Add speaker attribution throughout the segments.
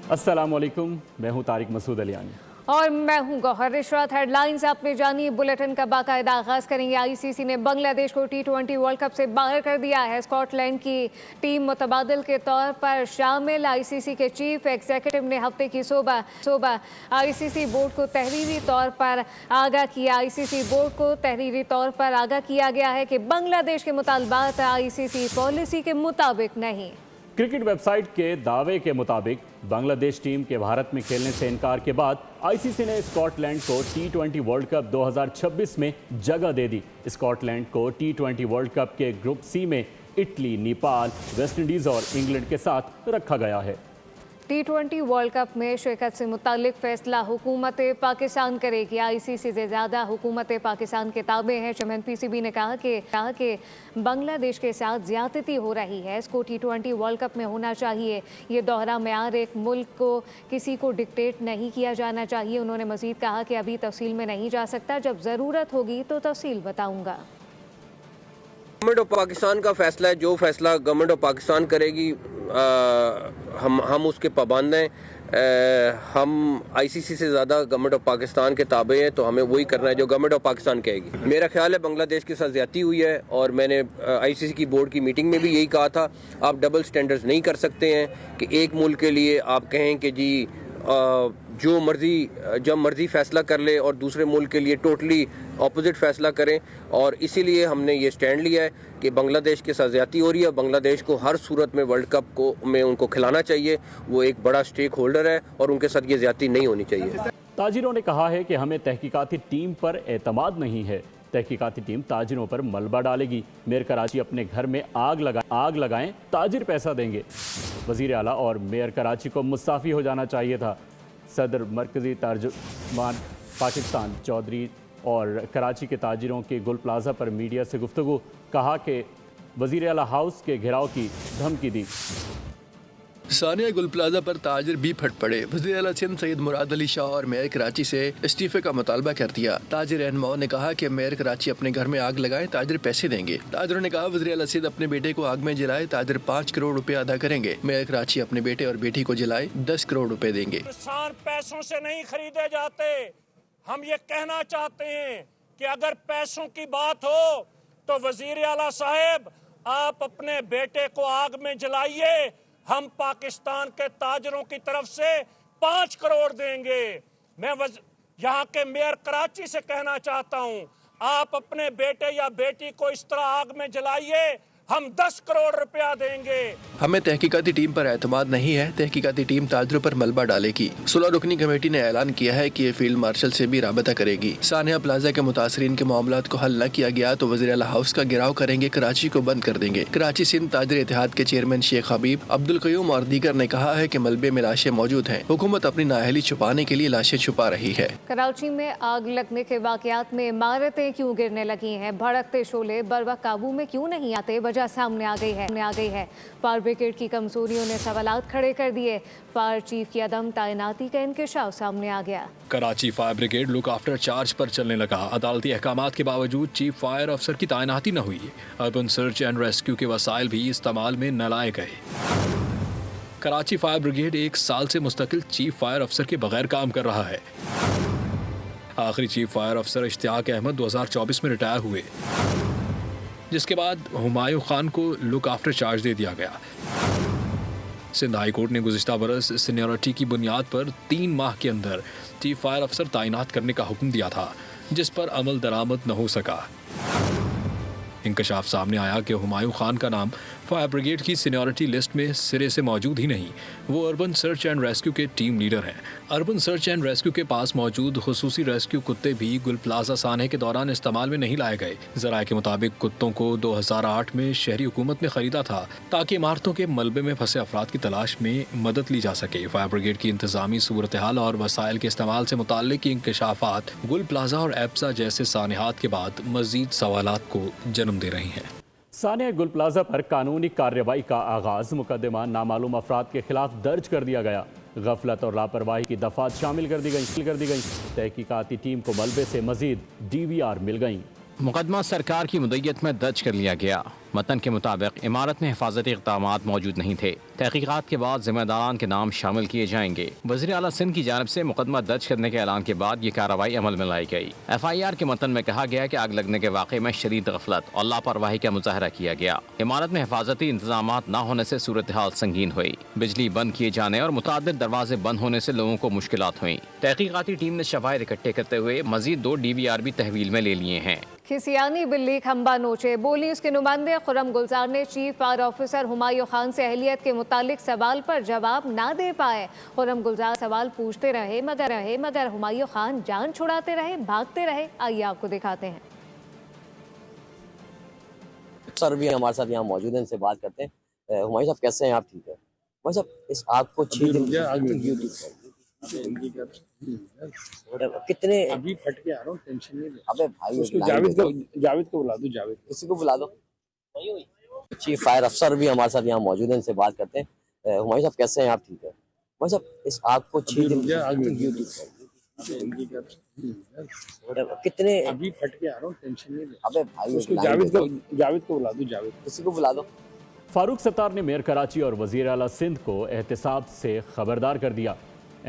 Speaker 1: अस्सलाम वालेकुम, मैं हूं तारिक मसूद अलियानी
Speaker 2: और मैं हूं गौहर इशरत। हेडलाइंस आपने जानी, बुलेटिन का बाकायदा आगाज करेंगे। आईसीसी ने बांग्लादेश को T20 वर्ल्ड कप से बाहर कर दिया है। स्कॉटलैंड की टीम मुतबादिल के तौर पर शामिल। आईसीसी के चीफ एग्जीक्यूटिव ने हफ्ते की सुबह आईसीसी बोर्ड को तहरीरी तौर पर आगाह किया। आईसीसी बोर्ड को तहरीरी तौर पर आगाह किया गया है कि बांग्लादेश के मुतालबात आईसीसी पॉलिसी के मुताबिक नहीं।
Speaker 1: क्रिकेट वेबसाइट के दावे के मुताबिक बांग्लादेश टीम के भारत में खेलने से इनकार के बाद आईसीसी ने स्कॉटलैंड को T20 वर्ल्ड कप 2026 में जगह दे दी। स्कॉटलैंड को T20 वर्ल्ड कप के ग्रुप सी में इटली, नेपाल, वेस्ट इंडीज और इंग्लैंड के साथ रखा गया है।
Speaker 2: T20 वर्ल्ड कप में शिरकत से मुतालिक फैसला हुकूमत पाकिस्तान करेगी। आईसीसी से ज़्यादा हुकूमत पाकिस्तान के ताबे हैं। चेयरमैन पीसीबी ने कहा कि बांग्लादेश के साथ ज़्यादती हो रही है। इसको T20 वर्ल्ड कप में होना चाहिए। ये दोहरा मेयार एक मुल्क को किसी को डिक्टेट नहीं किया जाना चाहिए। उन्होंने मज़ीद कहा कि अभी तफसील में नहीं जा सकता, जब ज़रूरत होगी तो तफसील बताऊँगा।
Speaker 3: गवर्नमेंट ऑफ पाकिस्तान का फैसला है, जो फैसला गवर्नमेंट ऑफ पाकिस्तान करेगी हम उसके पाबंद हैं। हम आईसीसी से ज़्यादा गवर्नमेंट ऑफ पाकिस्तान के ताबे हैं, तो हमें वही करना है जो गवर्नमेंट ऑफ पाकिस्तान कहेगी। मेरा ख्याल है बांग्लादेश के साथ ज़्यादती हुई है और मैंने आईसीसी की बोर्ड की मीटिंग में भी यही कहा था। आप डबल स्टैंडर्ड्स नहीं कर सकते हैं कि एक मुल्क के लिए आप कहें कि जी जो मर्जी जब मर्जी फैसला कर ले और दूसरे मुल्क के लिए टोटली अपोजिट फैसला करें। और इसीलिए हमने ये स्टैंड लिया है कि बांग्लादेश के साथ ज़्यादती हो रही है। बांग्लादेश को हर सूरत में वर्ल्ड कप को में उनको खिलाना चाहिए। वो एक बड़ा स्टेक होल्डर है और उनके साथ ये ज़्यादती नहीं होनी चाहिए।
Speaker 1: ताजिरों ने कहा है कि हमें तहकीकाती टीम पर एतमाद नहीं है। तहकीकाती टीम ताजिरों पर मलबा डालेगी। मेयर कराची अपने घर में आग लगाएं, ताजिर पैसा देंगे। वज़ीर आला और मेयर कराची को मुस्ताफ़ी हो जाना चाहिए था। सदर मरकज़ी तर्जुमान पाकिस्तान चौधरी और कराची के ताजिरों के गुल प्लाजा पर मीडिया से गुफ्तगू, कहा कि वज़ीर आला हाउस के घेराव की धमकी दी।
Speaker 4: सानिया गुल प्लाजा पर ताजिर भी फट पड़े। वज़ीर आला सिंध सैयद मुराद अली शाह और मेयर कराची से इस्तीफे का मुतालबा कर दिया। ताजिर रहनुमाओं ने कहा कि मेयर कराची अपने घर में आग लगाए, ताजिर पैसे देंगे। ताजिरों ने कहा वज़ीर आला सिंध अपने बेटे को आग में जलाए, ताजिर 5 करोड़ रुपए अदा करेंगे। मेयर कराची अपने बेटे और बेटी को जलाए, 10 करोड़ रुपए देंगे।
Speaker 5: किसान पैसों से नहीं खरीदे जाते। हम ये कहना चाहते हैं कि अगर पैसों की बात हो तो वज़ीर आला साहब आप अपने बेटे को आग में जलाइए। हम पाकिस्तान के ताजरों की तरफ से 5 करोड़ देंगे। मैं यहाँ के मेयर कराची से कहना चाहता हूँ, आप अपने बेटे या बेटी को इस तरह आग में जलाइए, हम 10 करोड़ रुपया देंगे।
Speaker 4: हमें तहकीकाती टीम पर एतमाद नहीं है। तहकीकाती टीम ताजरों पर मलबा डालेगी। 16 रुकनी कमेटी ने ऐलान किया है कि ये फील्ड मार्शल से भी राबता करेगी। सानिया प्लाजा के मुतासरीन के मामलात को हल न किया गया तो वज़ीर आला हाउस का घेराव करेंगे, कराची को बंद कर देंगे। कराची सिंध ताजिर इत्तेहाद के चेयरमैन शेख हबीब अब्दुल क़य्यूम और दीगर ने कहा है कि मलबे में लाशें मौजूद हैं। हुकूमत अपनी नाअहली छुपाने के लिए लाशें छुपा रही है।
Speaker 2: कराची में आग लगने के वाक़यात में इमारतें क्यों गिरने लगी हैं? भड़कते शोले बरवक्त काबू में क्यों नहीं आते? वजह सामने आ गई है। फायर ब्रिगेड की कमजोरियों ने सवालात खड़े कर दिए। फायर चीफ की अदम तैनाती का इंकशाफ सामने आ गया।
Speaker 6: Karachi fire brigade look after charge पर चलने लगा। अदालती अहकामात के बावजूद चीफ फायर अफसर की तैनाती न हुई। अर्बन सर्च एंड रेस्क्यू के वसाइल भी इस्तेमाल में न लाए गए। कराची फायर ब्रिगेड 1 साल से मुस्तकिल चीफ फायर अफसर के बगैर काम कर रहा है। आखिरी चीफ फायर अफसर इश्तियाक अहमद 2024 में रिटायर हुए, जिसके बाद हुमायूं खान को लुक आफ्टर चार्ज दे दिया गया। सिंध हाई कोर्ट ने गुज़िश्ता बरस सीनियरिटी की बुनियाद पर 3 माह के अंदर चीफ फायर अफसर तैनात करने का हुक्म दिया था, जिस पर अमल दरामद न हो सका। इंकशाफ सामने आया कि हुमायूं खान का नाम फायर ब्रिगेड की सीनियरिटी लिस्ट में सिरे से मौजूद ही नहीं। वो अर्बन सर्च एंड रेस्क्यू के टीम लीडर हैं। अर्बन सर्च एंड रेस्क्यू के पास मौजूद खुसूसी रेस्क्यू कुत्ते भी गुल प्लाजा सानहे के दौरान इस्तेमाल में नहीं लाए गए। ज़राए के मुताबिक कुत्तों को 2008 में शहरी हुकूमत ने खरीदा था ताकि इमारतों के मलबे में फंसे अफराद की तलाश में मदद ली जा सके। फायर ब्रिगेड की इंतजामी सूरत हाल और वसाइल के इस्तेमाल से मुताल्लिक इंकशाफात गुल प्लाजा और एप्सा जैसे सानहात के बाद मजीद सवालात को जन्म दे रही हैं।
Speaker 1: सानिया गुल प्लाजा पर कानूनी कार्रवाई का आगाज। मुकदमा नामालूम अफराद के खिलाफ दर्ज कर दिया गया। गफलत और लापरवाही की दफात शामिल कर दी गई। तहकीकाती टीम को मलबे से मजीद DVR मिल गई।
Speaker 7: मुकदमा सरकार की मुद्दत में दर्ज कर लिया गया। متن کے مطابق عمارت میں حفاظتی اقدامات موجود نہیں تھے. تحقیقات کے بعد ذمہ داران کے نام شامل کیے جائیں گے. وزیر اعلیٰ سندھ کی جانب سے مقدمہ درج کرنے کے اعلان کے بعد یہ کارروائی عمل میں لائی گئی. FIR کے متن میں کہا گیا کہ آگ لگنے کے واقعے میں شدید غفلت اور لاپرواہی کا مظاہرہ کیا گیا. عمارت میں حفاظتی انتظامات نہ ہونے سے صورتحال سنگین ہوئی. بجلی بند کیے جانے اور متعدد دروازے بند ہونے سے لوگوں کو مشکلات ہوئیں. تحقیقاتی ٹیم نے شواہد اکٹھے کرتے ہوئے مزید 2 DVR بھی تحویل میں لے لیے ہیں.
Speaker 2: کھسیانی بلی کھمبا نوچے بولی اس کے نمائندے خرم گلزار نے chief fire officer Humayun Khan سے اہلیت کے متعلق سوال پر جواب نہ دے پائے. خرم گلزار سوال پوچھتے رہے مگر ہمایوں خان جان چھڑاتے رہے, بھاگتے رہے. آئیے آپ کو دکھاتے ہیں.
Speaker 8: سر بھی ہمارے ساتھ یہاں موجود ہیں, ان سے بات کرتے ہیں. ہمایوں صاحب کیسے ہیں آپ؟ ٹھیک ہے ہمایوں صاحب. اس آگ کو 6 دن کتنے
Speaker 9: ابھی پھٹ کے آ رہا ہوں, ٹینشن نہیں لے.
Speaker 8: ابے بھائی
Speaker 9: اس کو جاوید کو بلا دو. جاوید
Speaker 8: کسی کو بلا دو. چیف فائر افسر بھی ہمارے ساتھ یہاں موجود ہیں, ان سے بات کرتے ہیں. ہمایوں صاحب کیسے ہیں آپ؟ ٹھیک ہے ہمایوں صاحب. اس آگ کو 6 دن کتنے
Speaker 9: ابھی پھٹ کے آ رہا ہوں, ٹینشن نہیں لے.
Speaker 8: ابے بھائی
Speaker 9: اس کو جاوید کو بلا دو. جاوید
Speaker 8: کسی کو بلا دو.
Speaker 1: فاروق ستار نے میئر کراچی اور وزیر اعلیٰ سندھ کو احتساب سے خبردار کر دیا.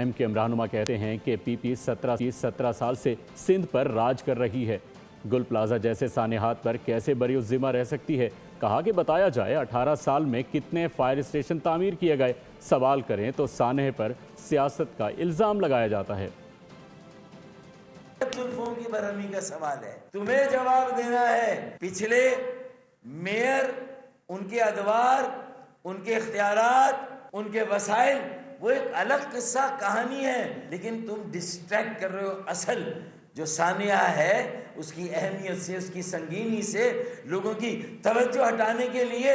Speaker 1: MKM رہنما کہتے ہیں کہ PP 17 سال سے سندھ پر راج کر رہی ہے. گل پلازہ جیسے سانحات پر کیسے بری الذمہ رہ سکتی ہے؟ کہا کہ بتایا جائے 18 سال میں کتنے فائر اسٹیشن تعمیر کیے گئے. سوال کریں تو سانحے پر سیاست کا الزام لگایا جاتا ہے.
Speaker 10: زلفوں کی برہمی کا سوال ہے, تمہیں جواب دینا ہے. پچھلے میئر, ان کے ادوار, ان کے اختیارات, ان کے وسائل, وہ ایک الگ قصہ کہانی ہے, لیکن تم ڈسٹریکٹ کر رہے ہو. اصل جو سانحہ ہے اس کی اہمیت سے, اس کی سنگینی سے لوگوں کی توجہ ہٹانے کے لیے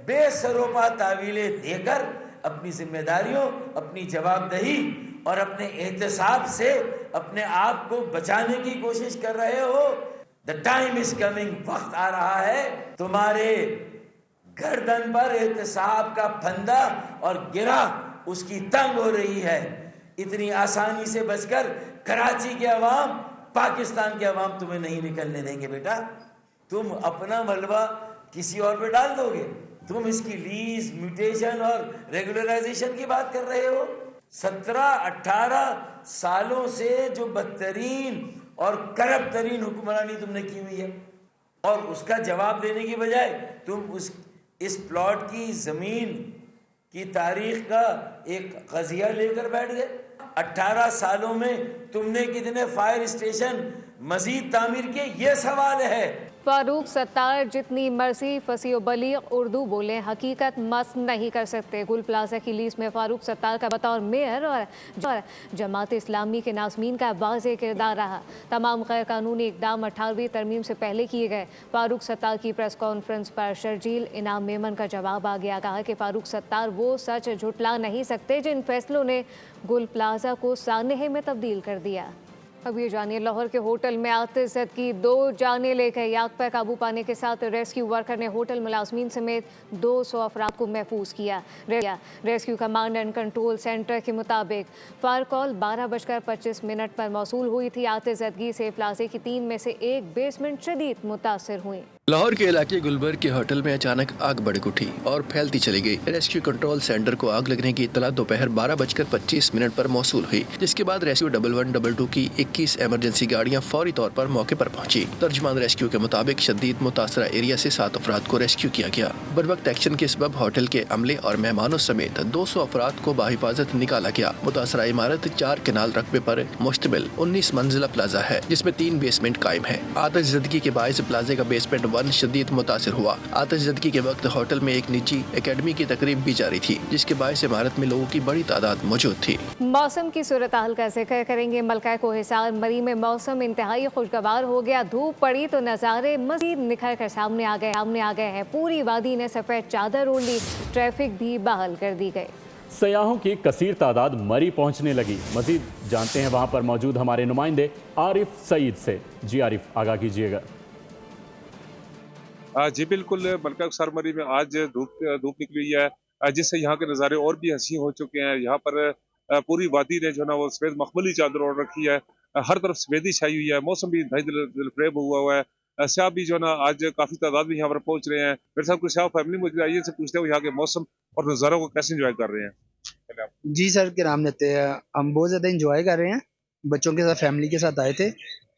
Speaker 10: بے سروپا تعویلیں دے کر اپنی ذمہ داریوں, اپنی جواب دہی اور اپنے احتساب سے اپنے آپ کو بچانے کی کوشش کر رہے ہو. دا ٹائم از کمنگ, وقت آ رہا ہے تمہارے گردن پر احتساب کا پھندا اور گرہ اس کی تنگ ہو رہی ہے. اتنی آسانی سے بچ کر کراچی کے عوام, پاکستان کے عوام تمہیں نہیں نکلنے دیں گے بیٹا. تم اپنا ملبہ کسی اور پہ ڈال دو گے. تم اس کی لیز, میوٹیشن اور ریگولرائزیشن کی بات کر رہے ہو. 17-18 سالوں سے جو بدترین اور کرپٹ ترین حکمرانی تم نے کی ہوئی ہے, اور اس کا جواب دینے کی بجائے تم اس پلاٹ کی زمین کی تاریخ کا ایک قضیہ لے کر بیٹھ گئے. 18 سالوں میں تم نے کتنے فائر اسٹیشن مزید تعمیر کیے, یہ سوال ہے.
Speaker 2: فاروق ستار جتنی مرضی فصیح و بلیغ اردو بولیں, حقیقت مس نہیں کر سکتے. گل پلازہ کی لیز میں فاروق ستار کا بطور میئر اور جماعت اسلامی کے ناظمین کا واضح کردار رہا. تمام غیر قانونی اقدام 18ویں ترمیم سے پہلے کیے گئے. فاروق ستار کی پریس کانفرنس پر شرجیل انعام میمن کا جواب آ گیا. کہا کہ فاروق ستار وہ سچ جھٹلا نہیں سکتے جن فیصلوں نے گل پلازہ کو سانحے میں تبدیل کر دیا. اب یہ جانیے, لاہور کے ہوٹل میں آتش زدگی, 2 جانیں لے گئی. آگ پر قابو پانے کے ساتھ ریسکیو ورکر نے ہوٹل ملازمین سمیت 200 افراد کو محفوظ کیا. Rescue command and control centre کے مطابق فائر کال 12:25 پر موصول ہوئی تھی. آتش زدگی سے پلازے کی 3 میں سے 1 بیسمنٹ شدید متاثر ہوئی.
Speaker 4: لاہور کے علاقے گلبرگ کے ہوٹل میں اچانک آگ بھڑک اٹھی اور پھیلتی چلی گئی. ریسکیو کنٹرول سینٹر کو آگ لگنے کی اطلاع دوپہر 12:25 پر موصول ہوئی, جس کے بعد ریسکیو 1122 کی 21 ایمرجنسی گاڑیاں فوری طور پر موقع پر پہنچی. ترجمان ریسکیو کے مطابق شدید متاثرہ ایریا سے 7 افراد کو ریسکیو کیا گیا. بروقت ایکشن کے سبب ہوٹل کے عملے اور مہمانوں سمیت 200 افراد کو بحفاظت نکالا گیا. متاثرہ عمارت 4 کنال رقبے پر مشتمل 19 منزلہ پلازہ ہے, جس میں 3 بیسمنٹ قائم ہیں. آتش زدگی کے باعث پلازے کا بیسمنٹ 1 شدید متاثر ہوا. آتش زدگی کے وقت ہوٹل میں ایک نجی اکیڈمی کی تقریب بھی جاری تھی, جس کے باعث عمارت میں لوگوں کی بڑی تعداد موجود تھی.
Speaker 2: موسم کی صورتحال کا ذکر کریں گے. ملکہ کوہسار مری میں موسم انتہائی خوشگوار ہو گیا. دھوپ پڑی تو نظارے مزید نکھر کر سامنے آ گئے ہیں. پوری وادی نے سفید چادر اوڑھ لی. ٹریفک بھی بحال کر دی گئی.
Speaker 1: سیاحوں کی کثیر تعداد مری پہنچنے لگی. مزید جانتے ہیں وہاں پر موجود ہمارے نمائندے عارف سعید سے. جی عارف, آگاہ کیجیے گا.
Speaker 11: جی بالکل, ملکہ کوثر مری میں آج دھوپ نکلی ہوئی ہے, جس سے یہاں کے نظارے اور بھی حسین ہو چکے ہیں. یہاں پر پوری وادی نے جو ہے نا وہ سفید مخملی چادر اوڑھ رکھی ہے. ہر طرف سفیدی چھائی ہوئی ہے. موسم بھی انتہائی دلفریب ہوا ہے. सियाह भी जो है ना आज काफी तादाद में यहाँ पर पहुंच रहे हैं। मेरे साथ कुछ सियाह फैमिली मौजूद है, आइए से पूछते हैं यहाँ के मौसम और नज़ारों को कैसे एंजॉय कर रहे हैं।
Speaker 12: जी सर, के नाम लेते हैं। हम बहुत ज़्यादा इंजॉय कर रहे हैं, बच्चों के साथ फैमिली के साथ आए थे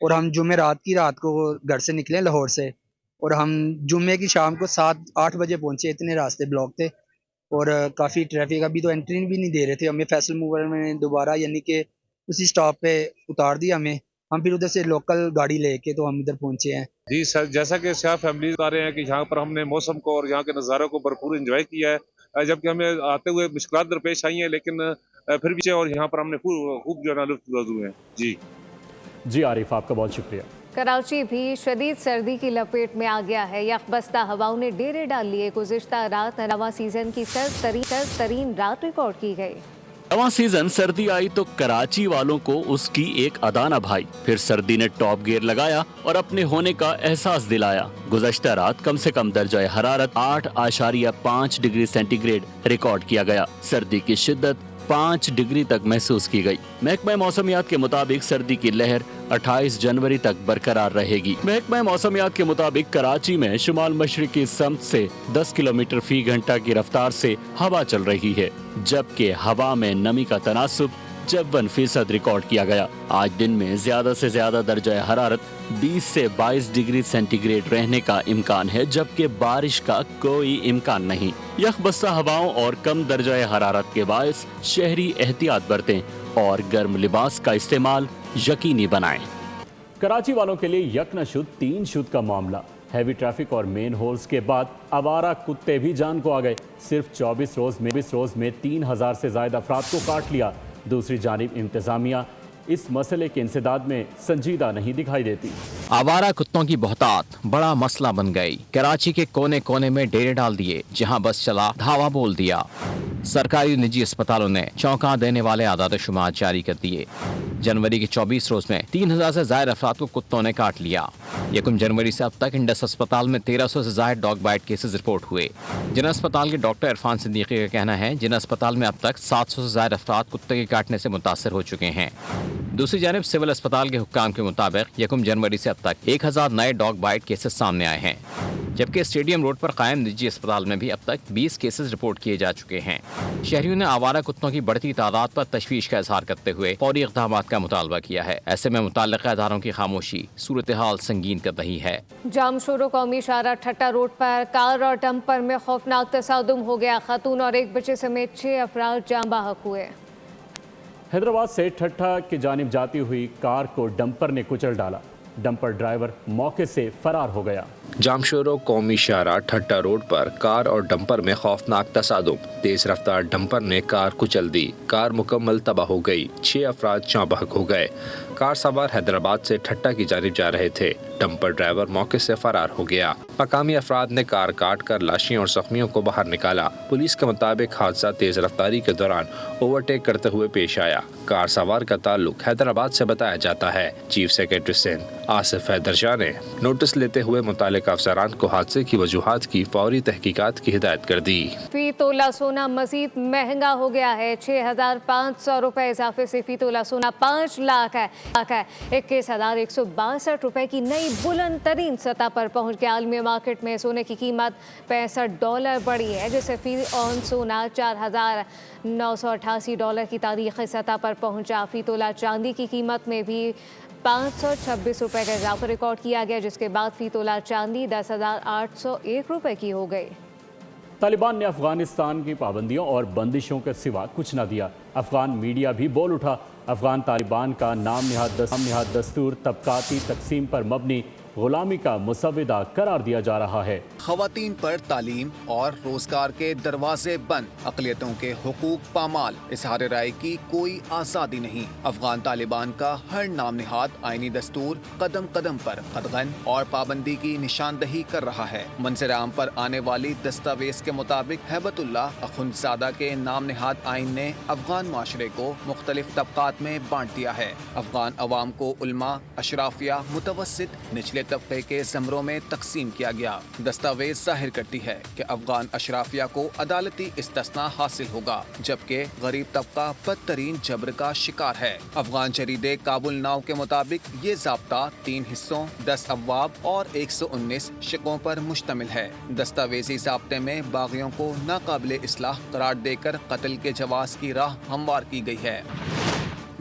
Speaker 12: और हम जुम्मे रात को घर से निकले लाहौर से और हम जुम्मे की शाम को 7-8 बजे पहुंचे। इतने रास्ते ब्लॉक थे और काफ़ी ट्रैफिक, अभी तो एंट्री भी नहीं दे रहे थे। हमें फैसल मूवर में दोबारा यानी कि उसी स्टॉप पे उतार दिया हमें, हम फिर उधर से लोकल गाड़ी लेके तो हम इधर पहुंचे हैं।
Speaker 11: जी सर, जैसा कि सियाह फैमिली बता रहे हैं कि यहाँ पर हमने मौसम को और यहाँ के नज़ारों को भरपूर एंजॉय किया है, जबकि हमें आते हुए मुश्किलात दरपेश आई हैं, लेकिन फिर भी और यहाँ पर हमने खूब जो है ना लुत्फ़ हुए हैं।
Speaker 1: जी आरिफ, आपका बहुत शुक्रिया।
Speaker 2: कराची भी शदीद सर्दी की लपेट में आ गया है। यकबस्ता हवाओं ने डेरे डाल लिए। गुज़िश्ता रात नवा सीजन की सर्द तरीन रात रिकॉर्ड की गई।
Speaker 1: नवा सीजन सर्दी आई तो कराची वालों को उसकी एक अदा न भाई। फिर सर्दी ने टॉप गियर लगाया और अपने होने का एहसास दिलाया। गुज़श्ता रात कम से कम दर्जा हरारत 8.5 डिग्री सेंटीग्रेड रिकॉर्ड किया गया। सर्दी की शिद्दत 5 डिग्री तक महसूस की गई। महकमा मौसमियात के मुताबिक सर्दी की लहर 28 जनवरी तक बरकरार रहेगी। महकमा मौसमियात के मुताबिक कराची में शुमाल मशरिकी समत से 10 किलोमीटर फी घंटा की रफ्तार से हवा चल रही है, जबकि हवा में नमी का तनासुब 54% रिकॉर्ड किया गया। आज दिन में ज्यादा से ज्यादा दर्जा हरारत 20 से 22 डिग्री सेंटीग्रेड रहने का इम्कान है, जबकि बारिश का कोई इम्कान नहीं। यकबस्ता हवाओं और कम दर्जा हरारत के बायस शहरी एहतियात बरतें और गर्म लिबास का इस्तेमाल यकीनी बनाएं। कराची वालों के लिए यकनशुद 3 शुद का मामला। हैवी ट्रैफिक और मेन होल्स के बाद आवारा कुत्ते भी जान को आ गए। सिर्फ 24 रोज में 3000 से ज्यादा अफराद को काट लिया। दूसरी जानिब इंतजामिया इस मसले के इंसदाद में संजीदा नहीं दिखाई देती।
Speaker 7: आवारा कुत्तों की बहुतात बड़ा मसला बन गई। कराची के कोने कोने में डेरे डाल दिए, जहां बस चला धावा बोल दिया। सरकारी निजी अस्पतालों ने चौंका देने वाले आदाद शुमार जारी कर दिए। जनवरी के 24 रोज में 3000 से ज्यादा अफराद को कुत्तों ने काट लिया। 1 जनवरी से अब तक इंडस अस्पताल में 1300 से ज्यादा डॉग बाइट केसेस रिपोर्ट हुए। जिन अस्पताल के डॉक्टर इरफान सिद्दीकी का कहना है जिन अस्पताल में अब तक 700 से ज्यादा अफराद कुत्ते के काटने से मुतासर हो चुके हैं। दूसरी जानिब सिविल अस्पताल के हुक्काम के मुताबिक 1 जनवरी से अब तक 1000 नए डॉग बाइट केसेस सामने आए हैं, जबकि स्टेडियम रोड पर कायम निजी अस्पताल में भी अब तक 20 केसेस रिपोर्ट किए जा चुके हैं। शहरियों ने आवारा कुत्तों की बढ़ती तादाद पर तशवीश का इजहार करते हुए फौरी इक़दाम का मुतालबा किया है। ऐसे में मुतल्लिक़ा इदारों की खामोशी सूरत हाल संगीन कर रही है।
Speaker 2: जामशोरो कौमी शाहरा ठट्टा रोड पर कार और डंपर में खौफनाक तसादुम हो गया। खातून और एक बच्चे समेत 6 अफराद जान बहक हुए।
Speaker 1: हैदराबाद से ठट्टा की जानिब जाती हुई कार को डंपर ने कुचल डाला। डंपर ड्राइवर मौके से फरार हो गया।
Speaker 6: जामशोरो कौमी शाहरा ठट्टा रोड पर कार और डंपर में खौफनाक तसादुम। तेज रफ्तार डंपर ने कार कुचल दी। कार मुकम्मल तबाह हो गई। 6 अफराद जाँ बहक हो गए। कार सवार हैदराबाद से ठट्टा की जानिब जा रहे थे। डंपर ड्राइवर मौके से फरार हो गया। मकामी अफराद ने कार काट कर लाशें और जख्मियों को बाहर निकाला। पुलिस के मुताबिक हादसा तेज रफ्तारी के दौरान ओवरटेक करते हुए पेश आया। कार सवार का ताल्लुक हैदराबाद से बताया जाता है। चीफ सेक्रेटरी सिंध आसिफ हैदर शाह ने नोटिस लेते हुए मुतालिका अफसरान को हादसे की वजूहात की फौरी तहकीकात की हिदायत कर दी।
Speaker 2: फी तोला सोना मजीद महंगा हो गया है। 6500 रुपए इजाफे से फी तोला सोना 5 लाख है। 21,162 रुपए की नई बुलंद तरीन सतह पर पहुंच गया। आलमी मार्केट में सोने की कीमत $65 बढ़ी है, जिससे फी ऑन सोना $4,988 की तारीखी सतह पर पहुंचा। फी तोला चांदी की कीमत में भी 526 रुपए का इजाफा रिकॉर्ड किया गया, जिसके बाद फी तोला चांदी 10,801 रुपए की हो गई।
Speaker 1: तालिबान ने अफगानिस्तान की पाबंदियों और बंदिशों के सिवा कुछ न दिया। अफगान मीडिया भी बोल उठा। अफगान तालिबान का नाम निहाद दस्तूर तबकाती तकसीम पर मबनी गुलामी का मुसव्विदा करार दिया जा रहा है।
Speaker 13: खवातीन पर तालीम और रोजगार के दरवाजे बंद, अक़लियतों के हुकूक पामाल, इज़हार राय की कोई आज़ादी नहीं। अफगान तालिबान का हर नाम निहाद आईनी दस्तूर कदम कदम पर कदगन और पाबंदी की निशानदही कर रहा है। मंजर आम पर आने वाली दस्तावेज के मुताबिक हैबतुल्लाह अखुंदजादा के नाम निहाद आइन ने अफगान माशरे को मुख्तलिफ तबकात में बांट दिया है। अफगान अवाम को उलमा, अशराफिया, मुतवस्सित, निचले طبقے کے زمروں میں تقسیم کیا گیا۔ دستاویز ظاہر کرتی ہے کہ افغان اشرافیہ کو عدالتی استثناء حاصل ہوگا، جبکہ غریب طبقہ بدترین جبر کا شکار ہے۔ افغان جریدے کابل ناؤ کے مطابق یہ ضابطہ 3 حصوں، 10 ابواب اور 119 شقوں پر مشتمل ہے۔ دستاویزی ضابطے میں باغیوں کو ناقابل اصلاح قرار دے کر قتل کے جواز کی راہ ہموار کی گئی ہے۔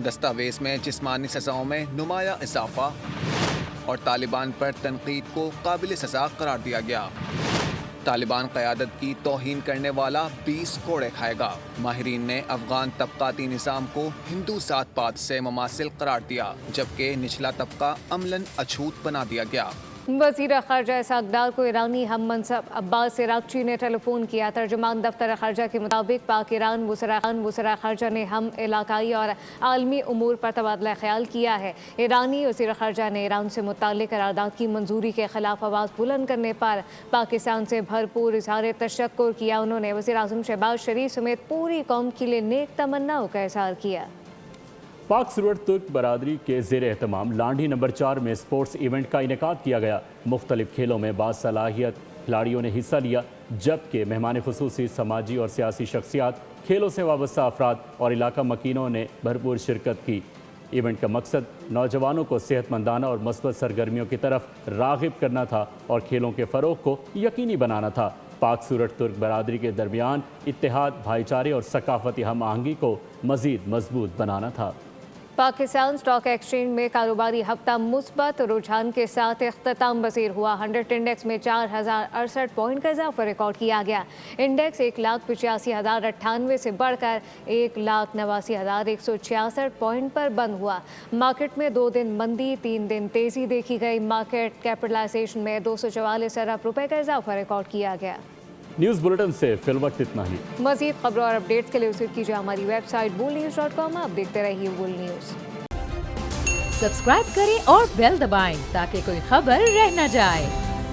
Speaker 13: دستاویز میں جسمانی سزاؤں میں نمایاں اضافہ اور طالبان پر تنقید کو قابل سزا قرار دیا گیا۔ طالبان قیادت کی توہین کرنے والا 20 کوڑے کھائے گا۔ ماہرین نے افغان طبقاتی نظام کو ہندو ذات پات سے مماثل قرار دیا، جبکہ نچلا طبقہ عملاً اچھوت بنا دیا گیا۔
Speaker 2: وزیر خارجہ اسحاق ڈار کو ایرانی ہم منصب عباس عراقچی نے ٹیلی فون کیا۔ ترجمان دفتر خارجہ کے مطابق پاک ایران وزراء خارجہ نے ہم علاقائی اور عالمی امور پر تبادلہ خیال کیا ہے۔ ایرانی وزیر خارجہ نے ایران سے متعلق قرارداد کی منظوری کے خلاف آواز بلند کرنے پر پاکستان سے بھرپور اظہار تشکر کیا۔ انہوں نے وزیر اعظم شہباز شریف سمیت پوری قوم کے لیے نیک تمناؤں کا اظہار کیا۔
Speaker 1: پاک سروٹ ترک برادری کے زیر اہتمام لانڈھی نمبر 4 میں سپورٹس ایونٹ کا انعقاد کیا گیا۔ مختلف کھیلوں میں باصلاحیت کھلاڑیوں نے حصہ لیا، جبکہ مہمان خصوصی سماجی اور سیاسی شخصیات، کھیلوں سے وابستہ افراد اور علاقہ مکینوں نے بھرپور شرکت کی۔ ایونٹ کا مقصد نوجوانوں کو صحت مندانہ اور مثبت سرگرمیوں کی طرف راغب کرنا تھا اور کھیلوں کے فروغ کو یقینی بنانا تھا۔ پاک سورٹ ترک برادری کے درمیان اتحاد، بھائی چارے اور ثقافتی ہم آہنگی کو مزید مضبوط بنانا تھا۔
Speaker 2: پاکستان سٹاک ایکسچینج میں کاروباری ہفتہ مثبت رجحان کے ساتھ اختتام پذیر ہوا۔ 100 انڈیکس میں 4068 پوائنٹ کا اضافہ ریکارڈ کیا گیا۔ انڈیکس 1,85,098 سے بڑھ کر 1,89,166 پوائنٹ پر بند ہوا۔ مارکیٹ میں 2 دن مندی، 3 دن تیزی دیکھی گئی۔ مارکیٹ کیپٹلائزیشن میں 244 ارب روپے کا اضافہ ریکارڈ کیا گیا۔
Speaker 1: نیوز بلیٹن سے فی الوقت اتنا ہی۔
Speaker 2: مزید خبروں اور اپڈیٹس کے لیے وزٹ کیجیے ہماری ویب سائٹ bullnews.com۔ آپ دیکھتے رہیے بول نیوز۔
Speaker 14: سبسکرائب کریں اور بیل دبائیں تاکہ کوئی خبر رہ نہ جائے۔